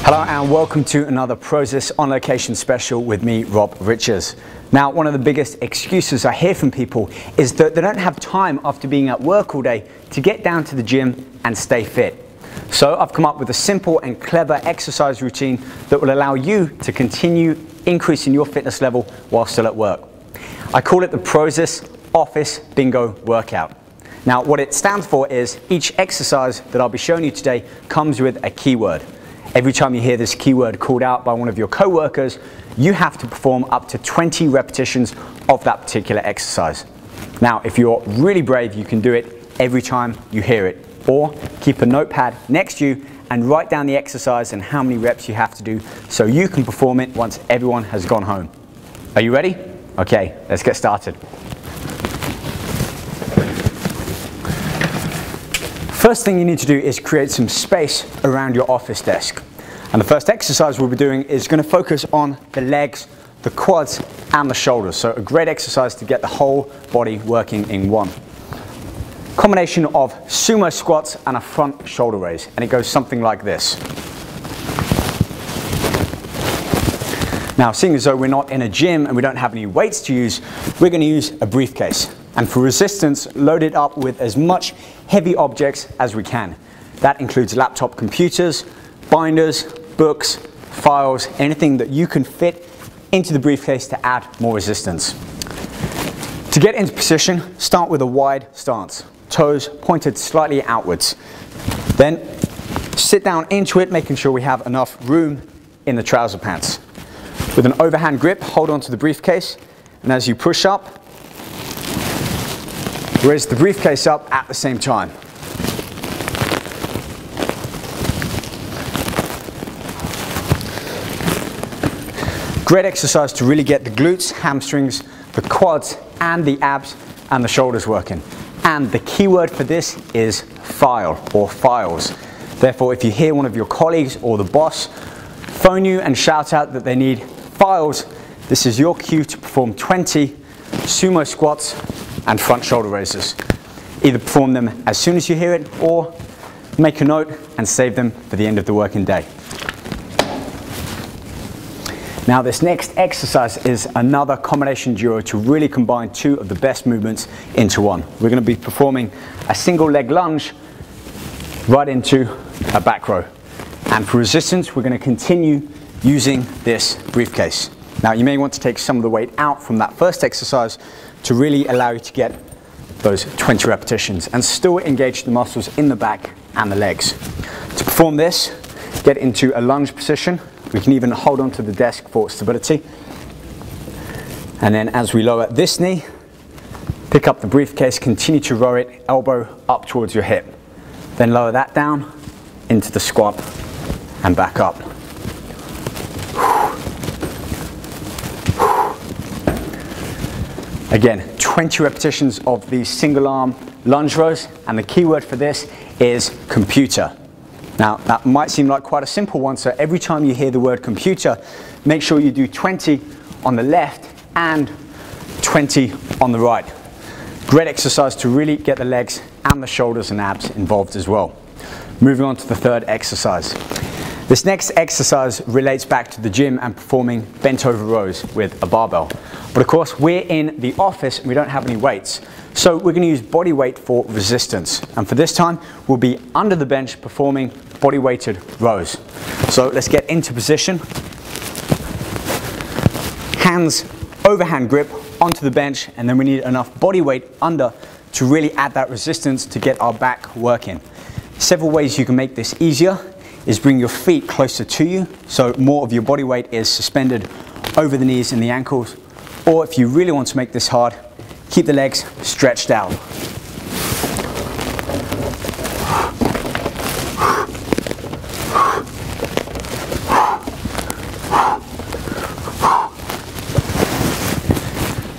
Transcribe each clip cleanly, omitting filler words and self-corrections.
Hello and welcome to another Prozis on location special with me, Rob Richards. Now, one of the biggest excuses I hear from people is that they don't have time after being at work all day to get down to the gym and stay fit. So I've come up with a simple and clever exercise routine that will allow you to continue increasing your fitness level while still at work. I call it the Prozis Office Bingo Workout. Now, what it stands for is each exercise that I'll be showing you today comes with a keyword. Every time you hear this keyword called out by one of your co-workers, you have to perform up to 20 repetitions of that particular exercise. Now, if you're really brave, you can do it every time you hear it, or keep a notepad next to you and write down the exercise and how many reps you have to do so you can perform it once everyone has gone home. Are you ready? Okay, let's get started. First thing you need to do is create some space around your office desk. And the first exercise we'll be doing is going to focus on the legs, the quads and the shoulders. So a great exercise to get the whole body working in one. Combination of sumo squats and a front shoulder raise. And it goes something like this. Now, seeing as though we're not in a gym and we don't have any weights to use, we're going to use a briefcase. And for resistance, load it up with as much heavy objects as we can. That includes laptop computers, binders, books, files, anything that you can fit into the briefcase to add more resistance. To get into position, start with a wide stance, toes pointed slightly outwards. Then sit down into it, making sure we have enough room in the trouser pants. With an overhand grip, hold onto the briefcase, and as you push up, raise the briefcase up at the same time. Great exercise to really get the glutes, hamstrings, the quads, and the abs and the shoulders working. And the key word for this is file or files. Therefore, if you hear one of your colleagues or the boss phone you and shout out that they need files, this is your cue to perform 20 sumo squats and front shoulder raises. Either perform them as soon as you hear it or make a note and save them for the end of the working day. Now, this next exercise is another combination duo to really combine two of the best movements into one. We're going to be performing a single leg lunge right into a back row. And for resistance, we're going to continue using this briefcase. Now, you may want to take some of the weight out from that first exercise to really allow you to get those 20 repetitions and still engage the muscles in the back and the legs. To perform this, get into a lunge position. We can even hold onto the desk for stability. And then as we lower this knee, pick up the briefcase, continue to row it, elbow up towards your hip. Then lower that down into the squat and back up. Again, 20 repetitions of these single arm lunge rows, and the key word for this is computer. Now, that might seem like quite a simple one, so every time you hear the word computer, make sure you do 20 on the left and 20 on the right. Great exercise to really get the legs and the shoulders and abs involved as well. Moving on to the third exercise. This next exercise relates back to the gym and performing bent over rows with a barbell. But of course, we're in the office and we don't have any weights. So we're going to use body weight for resistance. And for this time, we'll be under the bench performing body weighted rows. So let's get into position. Hands overhand grip onto the bench, and then we need enough body weight under to really add that resistance to get our back working. Several ways you can make this easier is bring your feet closer to you, so more of your body weight is suspended over the knees and the ankles. Or if you really want to make this hard, keep the legs stretched out.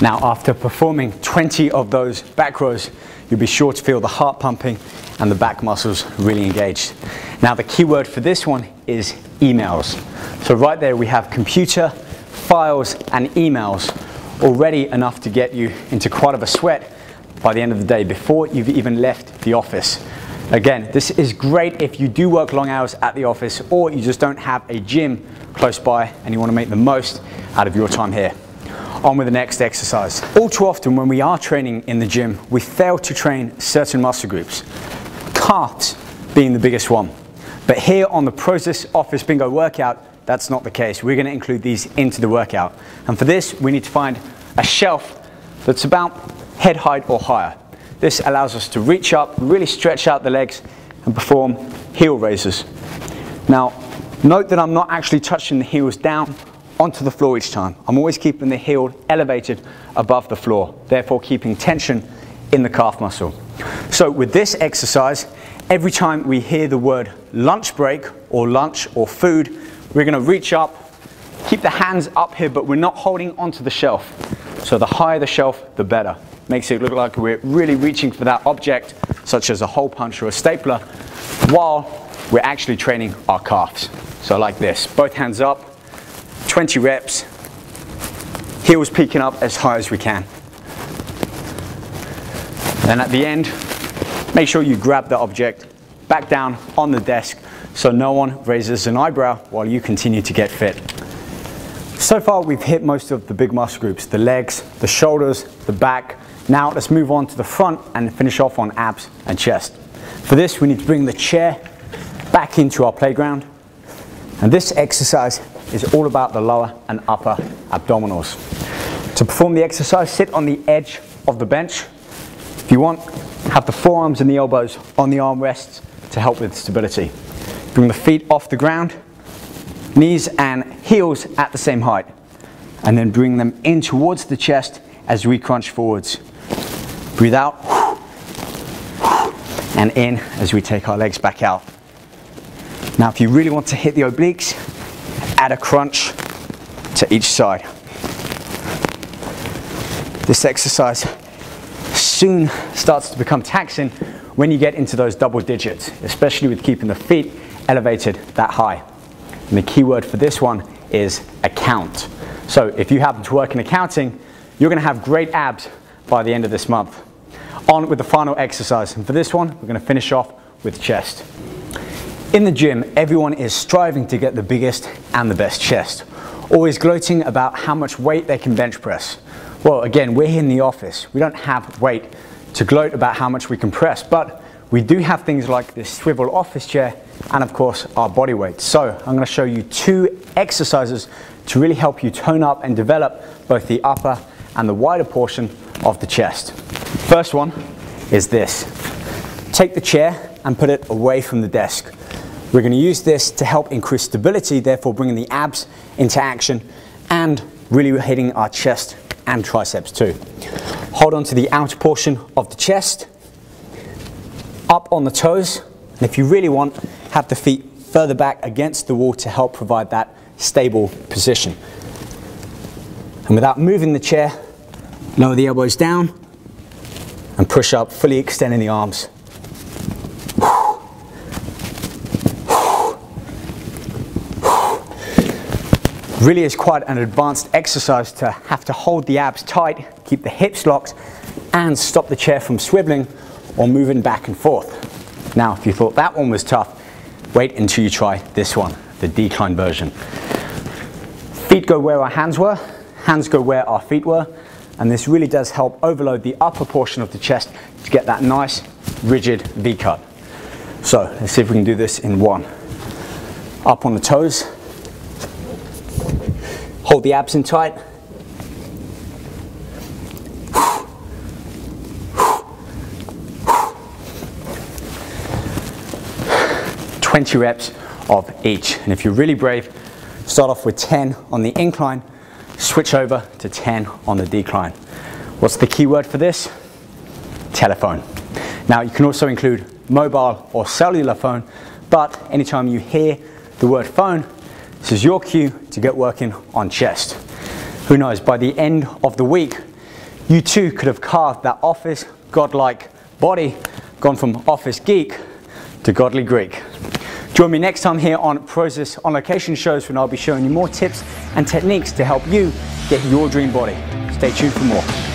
Now, after performing 20 of those back rows, you'll be sure to feel the heart pumping and the back muscles really engaged. Now, the key word for this one is emails. So right there we have computer, files and emails, already enough to get you into quite of a sweat by the end of the day before you've even left the office. Again, this is great if you do work long hours at the office or you just don't have a gym close by and you want to make the most out of your time here. On with the next exercise. All too often when we are training in the gym, we fail to train certain muscle groups, calves being the biggest one. But here on the Prozis Office Bingo workout, that's not the case. We're going to include these into the workout. And for this, we need to find a shelf that's about head height or higher. This allows us to reach up, really stretch out the legs and perform heel raises. Now, note that I'm not actually touching the heels down onto the floor each time. I'm always keeping the heel elevated above the floor, therefore keeping tension in the calf muscle. So with this exercise, every time we hear the word lunch break or lunch or food, we're going to reach up, keep the hands up here, but we're not holding onto the shelf. So the higher the shelf, the better. Makes it look like we're really reaching for that object, such as a hole punch or a stapler, while we're actually training our calves. So like this, both hands up, 20 reps, heels peeking up as high as we can. Then at the end, make sure you grab the object back down on the desk so no one raises an eyebrow while you continue to get fit. So far we've hit most of the big muscle groups, the legs, the shoulders, the back. Now let's move on to the front and finish off on abs and chest. For this we need to bring the chair back into our playground. And this exercise is all about the lower and upper abdominals. To perform the exercise, sit on the edge of the bench. If you want, have the forearms and the elbows on the armrests to help with stability. Bring the feet off the ground, knees and heels at the same height. And then bring them in towards the chest as we crunch forwards. Breathe out and in as we take our legs back out. Now if you really want to hit the obliques, add a crunch to each side. This exercise soon starts to become taxing when you get into those double digits, especially with keeping the feet elevated that high. And the key word for this one is account. So if you happen to work in accounting, you're going to have great abs by the end of this month. On with the final exercise, and for this one we're going to finish off with chest. In the gym, everyone is striving to get the biggest and the best chest, always gloating about how much weight they can bench press. Well, again, we're here in the office. We don't have weight to gloat about how much we can press, but we do have things like this swivel office chair and of course our body weight. So I'm going to show you 2 exercises to really help you tone up and develop both the upper and the wider portion of the chest. First one is this. Take the chair and put it away from the desk. We're going to use this to help increase stability, therefore bringing the abs into action and really hitting our chest and triceps too. Hold on to the outer portion of the chest, up on the toes, and if you really want, have the feet further back against the wall to help provide that stable position. And without moving the chair, lower the elbows down and push up, fully extending the arms. Really is quite an advanced exercise to have to hold the abs tight, keep the hips locked, and stop the chair from swiveling or moving back and forth. Now, if you thought that one was tough, wait until you try this one, the decline version. Feet go where our hands were, hands go where our feet were, and this really does help overload the upper portion of the chest to get that nice, rigid V-cut. So, let's see if we can do this in one. Up on the toes. Hold the abs in tight. "20 reps of each. And if you're really brave, start off with 10 on the incline, switch over to 10 on the decline. What's the key word for this? Telephone. Now you can also include mobile or cellular phone, but anytime you hear the word phone, this is your cue to get working on chest. Who knows, by the end of the week, you too could have carved that office godlike body, gone from office geek to godly Greek. Join me next time here on Prozis On Location shows when I'll be showing you more tips and techniques to help you get your dream body. Stay tuned for more.